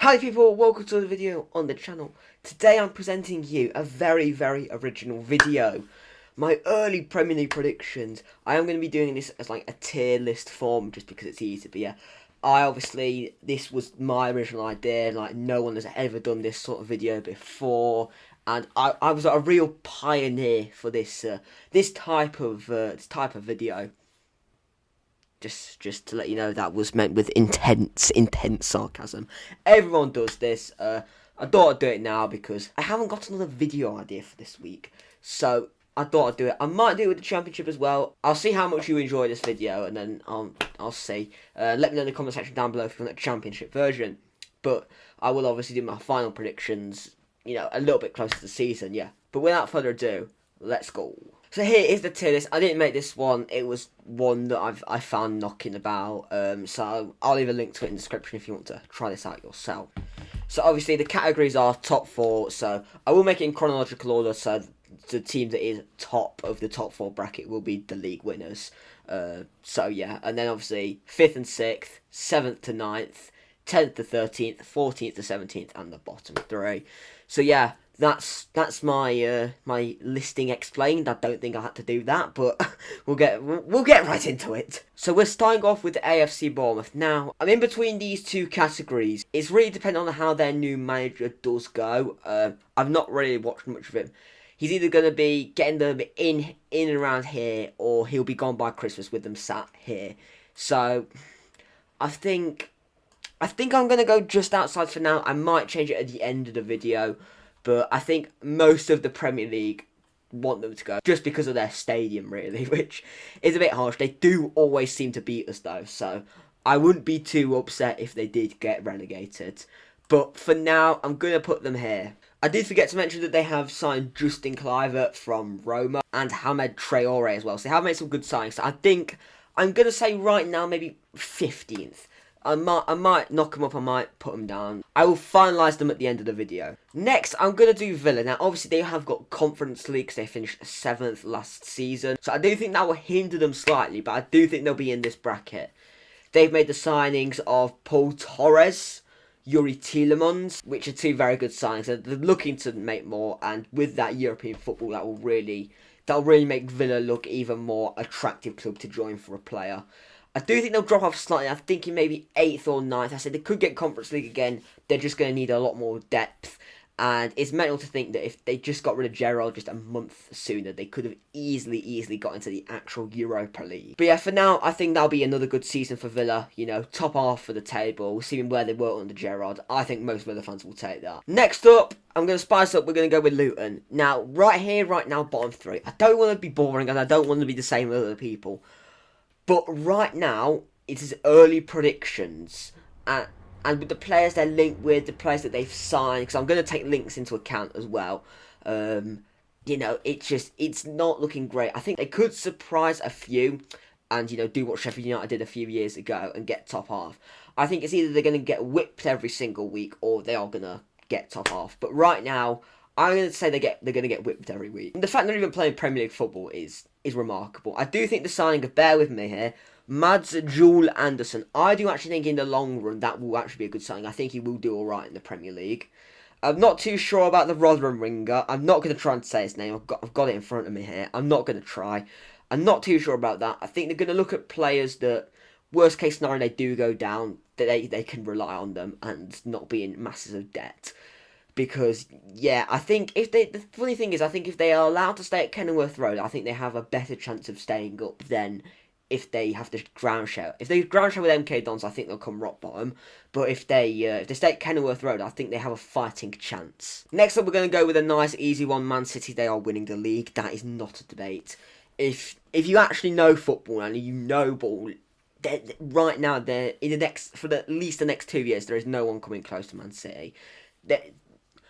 Hi people, welcome to the video on the channel. Today I'm presenting you a very original video. My early Premier League predictions. I am going to be doing this as like a tier list form just because it's easy, but yeah. This was my original idea, like no one has ever done this sort of video before. And I was a real pioneer for this type of video. Just to let you know, that was meant with intense sarcasm. Everyone does this. I thought I'd do it now because I haven't got another video idea for this week. So I thought I'd do it. I might do it with the championship as well. I'll see how much you enjoy this video, and then I'll see. Let me know in the comment section down below if you want the championship version. But I will obviously do my final predictions, you know, a little bit closer to the season, yeah. But without further ado, let's go. So here is the tier list. I didn't make this one. It was one that I found knocking about. So I'll leave a link to it in the description if you want to try this out yourself. So obviously the categories are top four. So I will make it in chronological order. So the team that is top of the top four bracket will be the league winners. So yeah, and then obviously 5th and 6th, 7th to 9th, 10th to 13th, 14th to 17th, and the bottom three. So yeah. That's my my listing explained. I don't think I had to do that, but we'll get right into it. So we're starting off with the AFC Bournemouth. Now, I'm in between these two categories. It's really dependent on how their new manager does go. I've not really watched much of him. He's either going to be getting them in and around here, or he'll be gone by Christmas with them sat here. So I think I'm going to go just outside for now. I might change it at the end of the video. But I think most of the Premier League want them to go just because of their stadium, really, which is a bit harsh. They do always seem to beat us, though, so I wouldn't be too upset if they did get relegated. But for now, I'm going to put them here. I did forget to mention that they have signed Justin Kluivert from Roma and Hamed Traore as well, so they have made some good signings. So I think I'm going to say right now maybe 15th. I might knock them up, I might put them down. I will finalise them at the end of the video. Next, I'm going to do Villa. Now, obviously, they have got Conference League, because they finished 7th last season. So I do think that will hinder them slightly, but I do think they'll be in this bracket. They've made the signings of Paul Torres, Yuri Tielemans, which are two very good signings. They're looking to make more, and with that European football, that'll really make Villa look even more attractive club to join for a player. I do think they'll drop off slightly. I'm thinking maybe 8th or 9th. I said they could get Conference League again. They're just going to need a lot more depth. And it's mental to think that if they just got rid of Gerrard just a month sooner, they could have easily got into the actual Europa League. But yeah, for now, I think that'll be another good season for Villa. You know, top half of the table, seeing where they were under Gerrard. I think most Villa fans will take that. Next up, I'm going to spice up. We're going to go with Luton. Now, right now, bottom three. I don't want to be boring and I don't want to be the same as other people. But right now, it is early predictions, and with the players they're linked with, the players that they've signed, because I'm going to take links into account as well. You know, it's not looking great. I think they could surprise a few, and you know, do what Sheffield United did a few years ago and get top half. I think it's either they're going to get whipped every single week, or they are going to get top half. But right now, I'm going to say they're going to get whipped every week. And the fact they're even playing Premier League football is remarkable. I do think the signing of, bear with me here, Mads Joel Anderson. I do actually think in the long run that will actually be a good signing. I think he will do alright in the Premier League. I'm not too sure about the Rotherham winger. I'm not going to try and say his name. I've got it in front of me here. I'm not going to try. I'm not too sure about that. I think they're going to look at players that, worst case scenario, they do go down, that they can rely on them and not be in masses of debt. Because, yeah, I think the funny thing is, I think if they are allowed to stay at Kenilworth Road, I think they have a better chance of staying up than if they have to ground share. If they ground share with MK Dons, I think they'll come rock bottom. But if they stay at Kenilworth Road, I think they have a fighting chance. Next up, we're going to go with a nice, easy one. Man City, they are winning the league. That is not a debate. If you actually know football and you know ball, right now, they're in the next, for at least the next 2 years, there is no one coming close to Man City.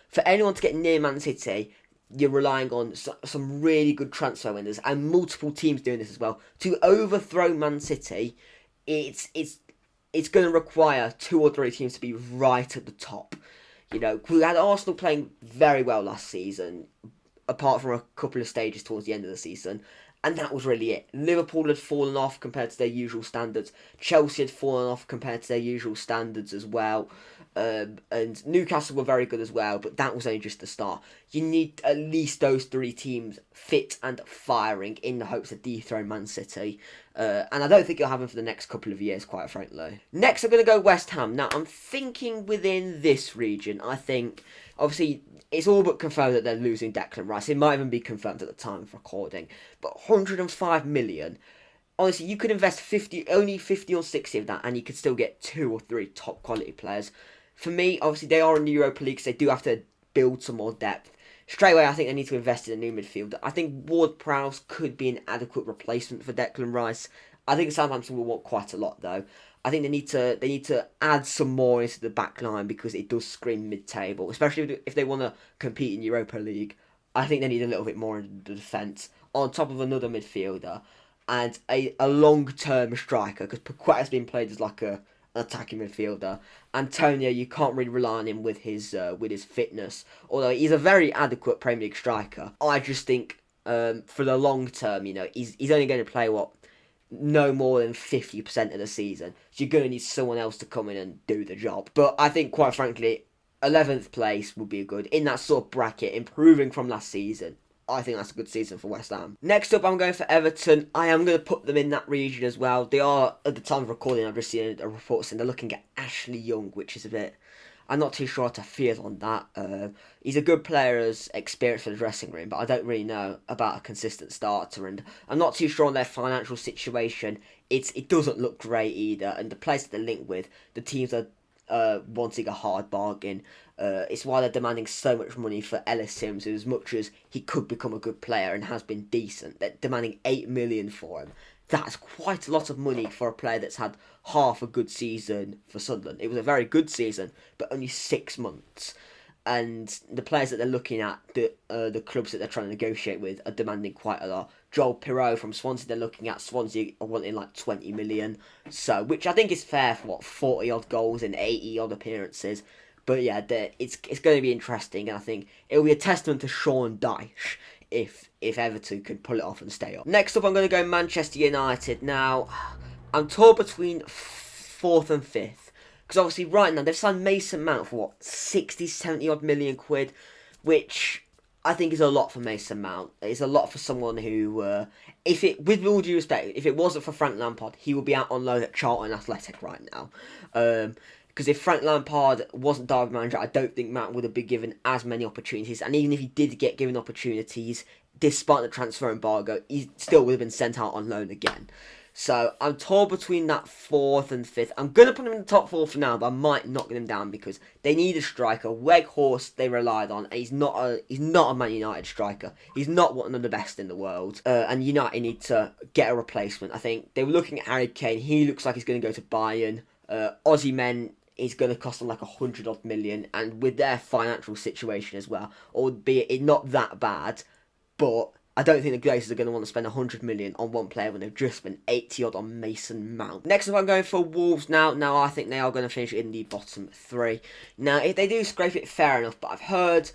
For anyone to get near Man City, you're relying on some really good transfer winners and multiple teams doing this as well. To overthrow Man City, it's going to require 2 or 3 teams to be right at the top. You know, we had Arsenal playing very well last season, apart from a couple of stages towards the end of the season. And that was really it. Liverpool had fallen off compared to their usual standards. Chelsea had fallen off compared to their usual standards as well. And Newcastle were very good as well, but that was only just the start. You need at least those three teams fit and firing in the hopes of dethrone Man City. And I don't think it'll happen for the next couple of years, quite frankly. Next, I'm going to go West Ham. Now, I'm thinking within this region, I think, obviously, it's all but confirmed that they're losing Declan Rice. It might even be confirmed at the time of recording. But 105 million, honestly, you could invest only 50 or 60 of that, and you could still get 2 or 3 top quality players. For me, obviously, they are in the Europa League, so they do have to build some more depth. Straight away, I think they need to invest in a new midfielder. I think Ward-Prowse could be an adequate replacement for Declan Rice. I think Southampton will want quite a lot, though. I think they need to add some more into the back line because it does scream mid-table, especially if they want to compete in Europa League. I think they need a little bit more in the defence, on top of another midfielder and a long-term striker, because Paqueta's been played as like an attacking midfielder. Antonio, you can't really rely on him with his fitness, although he's a very adequate Premier League striker. I just think for the long term, he's only going to play no more than 50% of the season. So you're going to need someone else to come in and do the job. But I think, quite frankly, 11th place would be good in that sort of bracket, improving from last season. I think that's a good season for West Ham. Next up, I'm going for Everton. I am going to put them in that region as well. They are, at the time of recording, I've just seen a report saying they're looking at Ashley Young, which is a bit... I'm not too sure how to feel on that. He's a good player as experience for the dressing room, but I don't really know about a consistent starter, and I'm not too sure on their financial situation. It doesn't look great either, and the players that they're linked with, the teams are wanting a hard bargain. It's why they're demanding so much money for Ellis Sims, who, as much as he could become a good player and has been decent, they're demanding 8 million for him. That's quite a lot of money for a player that's had half a good season for Sunderland. It was a very good season, but only 6 months. And the players that they're looking at, the clubs that they're trying to negotiate with, are demanding quite a lot. Joel Pirou from Swansea, they're looking at. Swansea are wanting like 20 million. So, which I think is fair for 40 odd goals and 80 odd appearances. But yeah, it's going to be interesting, and I think it'll be a testament to Sean Dyche if Everton can pull it off and stay up. Next up, I'm going to go Manchester United. Now, I'm torn between 4th and 5th. Because obviously right now, they've signed Mason Mount for 60, 70 odd million quid, which I think is a lot for Mason Mount. It's a lot for someone who, with all due respect, if it wasn't for Frank Lampard, he would be out on loan at Charlton Athletic right now. Because if Frank Lampard wasn't Derby manager, I don't think Matt would have been given as many opportunities. And even if he did get given opportunities, despite the transfer embargo, he still would have been sent out on loan again. So I'm torn between that 4th and 5th. I'm going to put him in the top 4 for now, but I might knock him down because they need a striker. Weghorst they relied on, and he's not a Man United striker. He's not one of the best in the world. And United need to get a replacement. I think they were looking at Harry Kane. He looks like he's going to go to Bayern. Aussie Men is going to cost them like 100 odd million, and with their financial situation as well, albeit it not that bad, but I don't think the Glazers are going to want to spend 100 million on one player when they've just spent 80 odd on Mason Mount. Next up, I'm going for Wolves now. Now, I think they are going to finish in the bottom 3. Now, if they do scrape it, fair enough, but I've heard,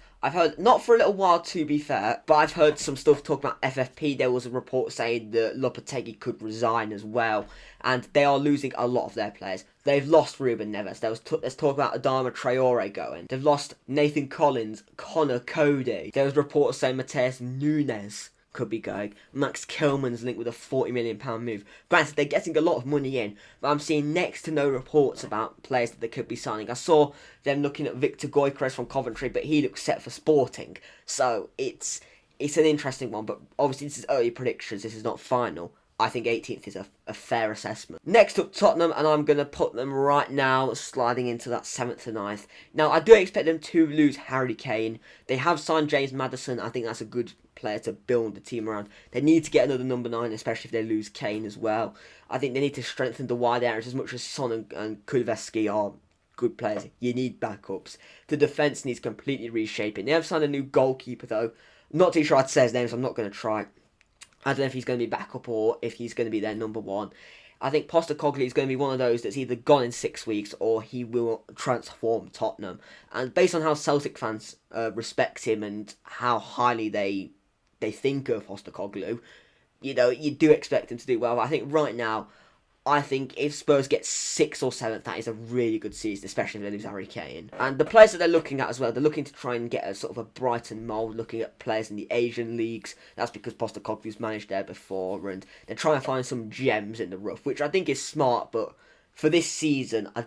not for a little while to be fair, but I've heard some stuff talking about FFP. There was a report saying that Lopetegui could resign as well, and they are losing a lot of their players. They've lost Ruben Neves. There's talk about Adama Traore going. They've lost Nathan Collins, Connor Cody. There was reports saying Mateus Nunes could be going. Max Kilman's linked with a £40 million move. Granted, they're getting a lot of money in, but I'm seeing next to no reports about players that they could be signing. I saw them looking at Victor Gyökeres from Coventry, but he looks set for Sporting. So it's an interesting one, but obviously this is early predictions. This is not final. I think 18th is a fair assessment. Next up, Tottenham, and I'm going to put them right now sliding into that 7th to 9th. Now, I do expect them to lose Harry Kane. They have signed James Maddison. I think that's a good player to build the team around. They need to get another number 9, especially if they lose Kane as well. I think they need to strengthen the wide areas as much as Son and Kuleveski are good players. You need backups. The defence needs completely reshaping. They have signed a new goalkeeper, though. Not too sure how to say his name, so I'm not going to try. I don't know if he's going to be back up or if he's going to be their number 1. I think Postecoglou is going to be one of those that's either gone in 6 weeks or he will transform Tottenham. And based on how Celtic fans respect him and how highly they think of Postecoglou, you do expect him to do well. But I think right now, I think if Spurs get 6th or 7th, that is a really good season, especially if they lose Harry Kane. And the players that they're looking at as well, they're looking to try and get a sort of a Brighton mould, looking at players in the Asian leagues. That's because Postecoglou's managed there before, and they're trying to find some gems in the rough, which I think is smart, but for this season, I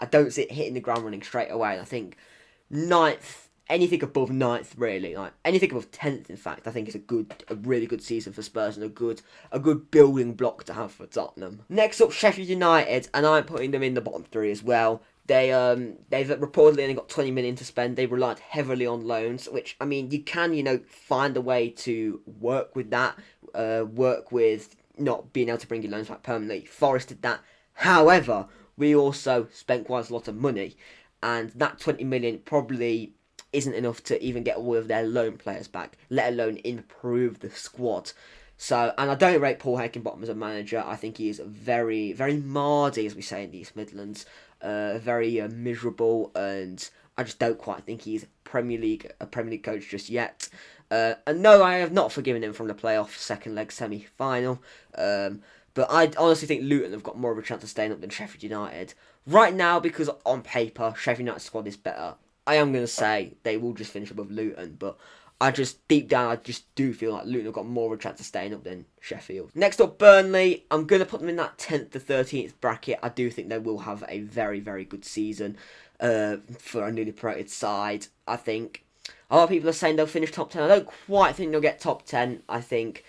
don't see it hitting the ground running straight away. And I think 9th, anything above 9th, really, like anything above 10th, in fact, I think is a really good season for Spurs and a good building block to have for Tottenham. Next up, Sheffield United, and I'm putting them in the bottom 3 as well. They've reportedly only got 20 million to spend. They relied heavily on loans, which, I mean, you can find a way to work with that, work with not being able to bring your loans back permanently. Forest did that. However, we also spent quite a lot of money, and that 20 million probably isn't enough to even get all of their loan players back, let alone improve the squad. So, and I don't rate Paul Heckingbottom as a manager. I think he is very, very mardy, as we say in the East Midlands, very miserable, and I just don't quite think he's a Premier League coach just yet. And no, I have not forgiven him from the playoff second leg semi-final. But I honestly think Luton have got more of a chance of staying up than Sheffield United. Right now, because on paper, Sheffield United's squad is better, I am going to say they will just finish above Luton. But deep down, I just do feel like Luton have got more of a chance of staying up than Sheffield. Next up, Burnley. I'm going to put them in that 10th to 13th bracket. I do think they will have a very, very good season for a newly promoted side. I think a lot of people are saying they'll finish top 10. I don't quite think they'll get top 10. I think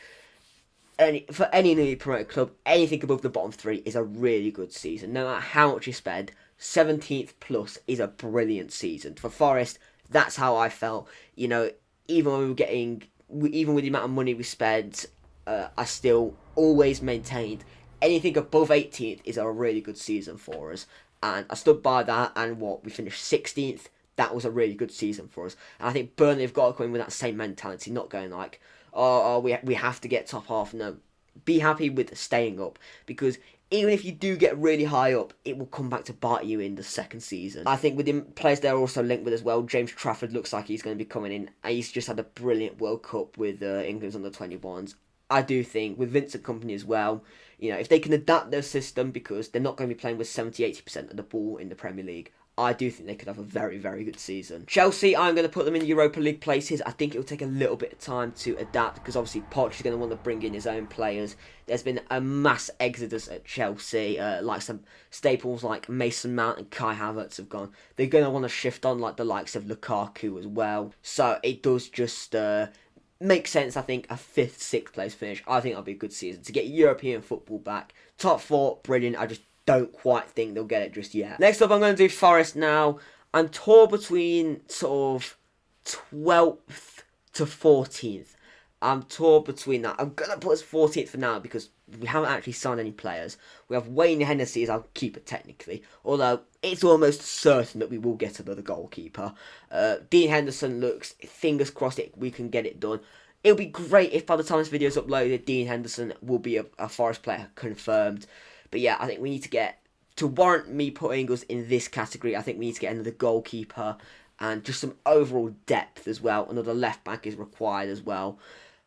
for any newly promoted club, anything above the bottom 3 is a really good season. No matter how much you spend, 17th plus is a brilliant season. For Forest, that's how I felt. Even when we were even with the amount of money we spent, I still always maintained anything above 18th is a really good season for us. And I stood by that, and we finished 16th. That was a really good season for us. And I think Burnley have got to come in with that same mentality, not going like, we have to get top half. No, be happy with staying up, because even if you do get really high up, it will come back to bite you in the second season. I think with the players they're also linked with as well, James Trafford looks like he's going to be coming in. He's just had a brilliant World Cup with England's under-21s. I do think with Vincent Kompany as well, if they can adapt their system, because they're not going to be playing with 70-80% of the ball in the Premier League, I do think they could have a very, very good season. Chelsea, I'm going to put them in Europa League places. I think it will take a little bit of time to adapt, because obviously Poch is going to want to bring in his own players. There's been a mass exodus at Chelsea, like some staples like Mason Mount and Kai Havertz have gone. They're going to want to shift on like the likes of Lukaku as well. So it does just make sense, I think, a 5th, 6th place finish. I think that'll be a good season. To get European football back, top 4, brilliant. I just don't quite think they'll get it just yet. Next up, I'm going to do Forest now. I'm torn between sort of 12th to 14th. I'm torn between that. I'm going to put us 14th for now, because we haven't actually signed any players. We have Wayne Hennessy as our keeper technically, although it's almost certain that we will get another goalkeeper. Dean Henderson looks, fingers crossed we can get it done. It'll be great if by the time this video is uploaded, Dean Henderson will be a Forest player confirmed. But yeah, I think we need to warrant me putting us in this category, I think we need to get another goalkeeper and just some overall depth as well. Another left back is required as well.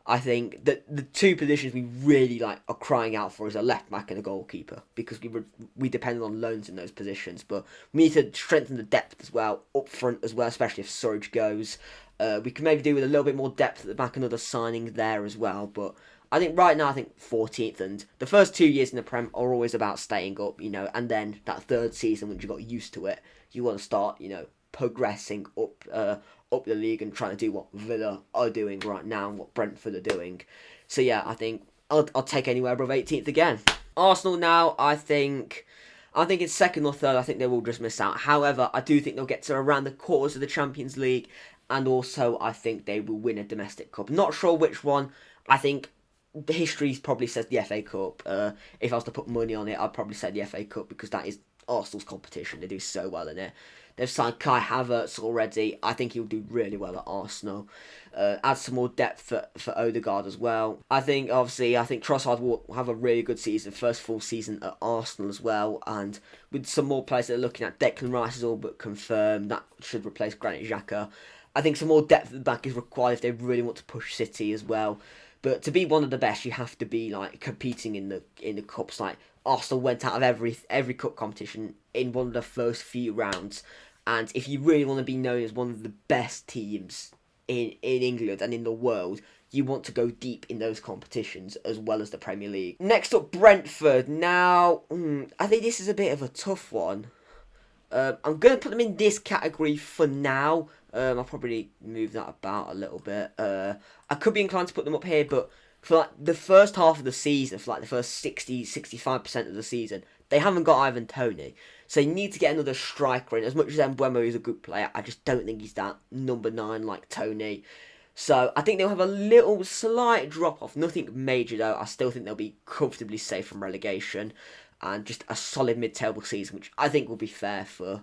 I think that the 2 positions we really are crying out for is a left back and a goalkeeper, because we depend on loans in those positions. But we need to strengthen the depth as well, up front as well, especially if Surridge goes. We can maybe do with a little bit more depth at the back, another signing there as well. But I think right now, 14th, and the first 2 years in the Prem are always about staying up, and then that 3rd season, once you got used to it, you want to start, progressing up the league and trying to do what Villa are doing right now and what Brentford are doing. So yeah, I think I'll take anywhere above 18th again. Arsenal now, I think in 2nd or 3rd, I think they will just miss out. However, I do think they'll get to around the quarters of the Champions League, and also I think they will win a domestic cup. Not sure which one. I think the history probably says the FA Cup. If I was to put money on it, I'd probably say the FA Cup, because that is Arsenal's competition. They do so well in it. They've signed Kai Havertz already. I think he'll do really well at Arsenal. Add some more depth for Odegaard as well. I think Trossard will have a really good season, first full season at Arsenal as well. And with some more players that are looking at, Declan Rice is all but confirmed. That should replace Granit Xhaka. I think some more depth at the back is required if they really want to push City as well. But to be one of the best, you have to be like competing in the cups. Like Arsenal went out of every cup competition in one of the first few rounds, and if you really want to be known as one of the best teams in England and in the world, you want to go deep in those competitions as well as the Premier League. Next up, Brentford. Now, I think this is a bit of a tough one. I'm going to put them in this category for now. I'll probably move that about a little bit. I could be inclined to put them up here, but for like the first half of the season, for like the first 65% of the season, they haven't got Ivan Toney. So you need to get another striker in. As much as Mbeumo is a good player, I just don't think he's that number 9 like Toney. So I think they'll have a little slight drop off. Nothing major though. I still think they'll be comfortably safe from relegation. And just a solid mid-table season, which I think will be fair for,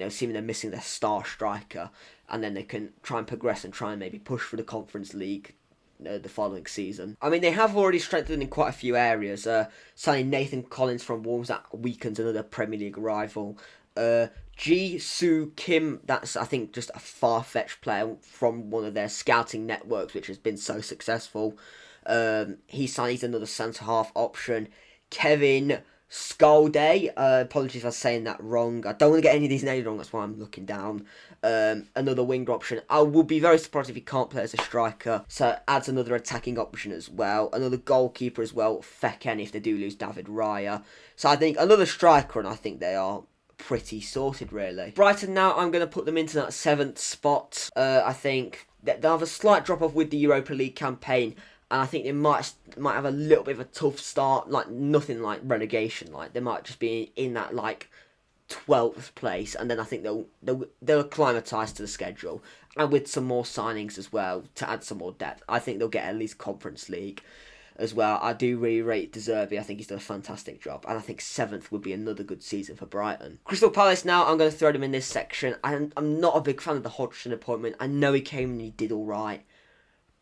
seeing they're missing their star striker. And then they can try and progress and try and maybe push for the Conference League the following season. I mean, they have already strengthened in quite a few areas. Signing Nathan Collins from Wolves, that weakens another Premier League rival. Ji-Soo Kim, that's, I think, just a far-fetched player from one of their scouting networks, which has been so successful. He's another centre-half option. Kevin Skolde, apologies for saying that wrong. I don't want to get any of these names wrong, that's why I'm looking down. Another winged option. I would be very surprised if he can't play as a striker, so it adds another attacking option as well. Another goalkeeper as well, Feken, if they do lose David Raya. So I think another striker, and I think they are pretty sorted, really. Brighton now, I'm going to put them into that 7th spot. I think that they'll have a slight drop-off with the Europa League campaign, and I think they might have a little bit of a tough start, like nothing like relegation. Like they might just be in that like 12th place, and then I think they'll acclimatise to the schedule, and with some more signings as well to add some more depth, I think they'll get at least Conference League as well. I do really rate De Zerbi. I think he's done a fantastic job, and I think 7th would be another good season for Brighton. Crystal Palace now, I'm going to throw them in this section. I'm not a big fan of the Hodgson appointment. I know he came and he did all right,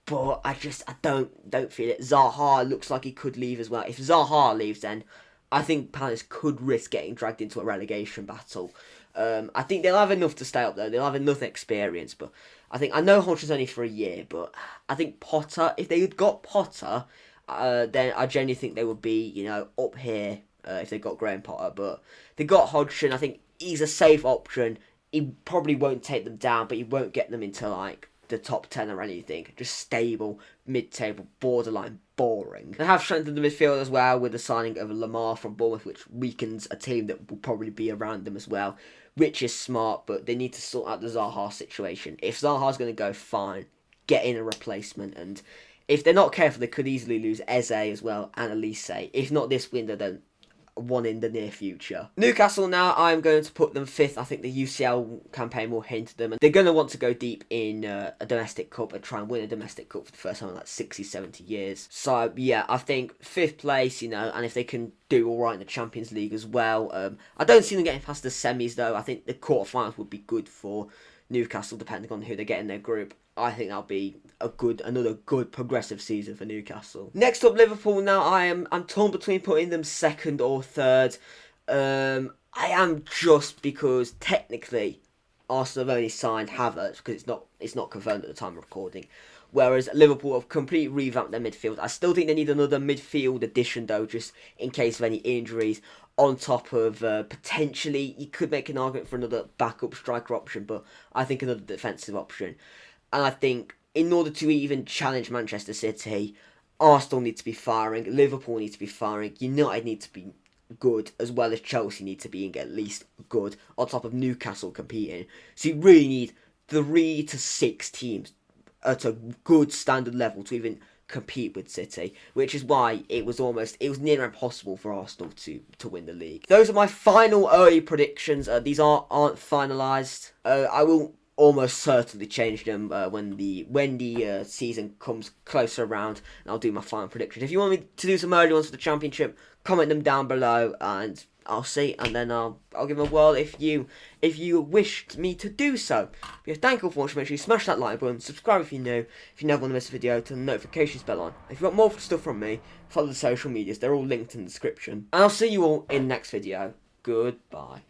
but I don't feel it. Zaha looks like he could leave as well. If Zaha leaves, then I think Palace could risk getting dragged into a relegation battle. I think they'll have enough to stay up though. They'll have enough experience, but I know Hodgson's only for a year, but I think Potter, if they had got Potter, then I genuinely think they would be, up here if they got Graham Potter. But they got Hodgson. I think he's a safe option. He probably won't take them down, but he won't get them into like the top 10 or anything. Just stable, mid-table, borderline boring. They have strengthened the midfield as well with the signing of Lamar from Bournemouth, which weakens a team that will probably be around them as well, which is smart, but they need to sort out the Zaha situation. If Zaha's going to go, fine, get in a replacement, and if they're not careful, they could easily lose Eze as well and Elise. If not this window, then one in the near future. Newcastle now, I'm going to put them 5th. I think the UCL campaign will hint them, and they're going to want to go deep in a domestic cup and try and win a domestic cup for the first time in like 60, 70 years. So yeah, I think 5th place, and if they can do all right in the Champions League as well. I don't see them getting past the semis though. I think the quarterfinals would be good for Newcastle depending on who they get in their group. I think that'll be another good progressive season for Newcastle. Next up, Liverpool. Now I'm torn between putting them 2nd or 3rd. I am just because technically Arsenal have only signed Havertz because it's not confirmed at the time of recording. Whereas Liverpool have completely revamped their midfield. I still think they need another midfield addition though, just in case of any injuries. On top of potentially, you could make an argument for another backup striker option, but I think another defensive option. And I think in order to even challenge Manchester City, Arsenal need to be firing, Liverpool need to be firing, United need to be good, as well as Chelsea need to be at least good, on top of Newcastle competing. So you really need 3 to 6 teams at a good standard level to even compete with City, which is why it was near impossible for Arsenal to win the league. Those are my final early predictions. These aren't finalised. I will almost certainly change them when the season comes closer around, and I'll do my final predictions. If you want me to do some early ones for the Championship, comment them down below, and I'll see, and then I'll give them a whirl if you wished me to do so. But yeah, thank you all for watching. Make sure you smash that like button, subscribe if you're new, if you never want to miss a video, turn the notifications bell on. If you want more stuff from me, follow the social medias, they're all linked in the description. And I'll see you all in the next video. Goodbye.